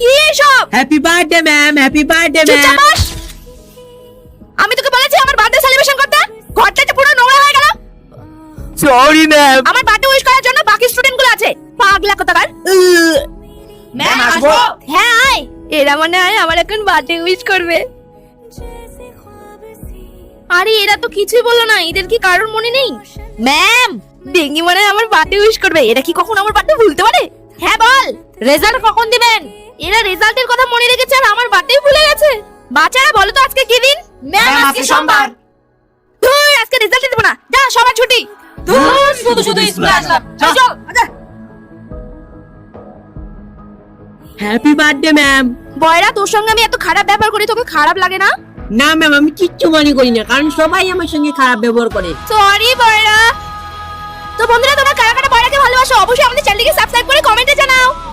কি এসব? Happy birthday ma'am, happy birthday চুপচাপ ম্যাম। বস। আমি তোকে বলেছি আমার বার্থডে সেলিব্রেশন করতে, ঘরটা যে পুরো নোংরা হয়ে গেল। Sorry ma'am. আমার বার্থডে উইশ করার জন্য বাকি স্টুডেন্টগুলো আছে, পাগলা কোথাকার। ম্যাম আসবো? হ্যাঁ আয়, এরা মনে হয় আমার এখন বার্থডে উইশ করবে। আরে এরা তো কিছুই বললো না, এদের কি কারোর মনে নেই? ম্যাম, ডেঙ্গি মনে হয় আমার বার্থডে উইশ করবে। এরা কি কখন আমার বার্থডে ভুলতে পারে? হ্যাঁ বল, রেজাল্ট কখন দিবেন? এরা রেজাল্টের কথা মনে রেখেছে আর আমার বার্থডে ভুলে গেছে। বাচ্চারা বলো তো আজকে কি দিন? ম্যাম আজকে সোমবার। ধুর, আজকে রেজাল্ট দেব না, যা সবার ছুটি। ধুর, শুধু শুধু স্কুলে আসলাম। চল চল। Happy birthday ma'am. বয়রা, তোর সঙ্গে আমি এত খারাপ ব্যবহার করি, তোকে খারাপ লাগে না? না ম্যাম, আমি কিচ্ছু মনে করি না, কারণ সবাই আমার সঙ্গে খারাপ ব্যবহার করে। সরি বয়রা। তো বন্ধুরা, তোমরা কারা কারা বয়রাকে ভালোবাসো অবশ্যই আমাদের চ্যানেলকে সাবস্ক্রাইব করে কমেন্টে জানাও।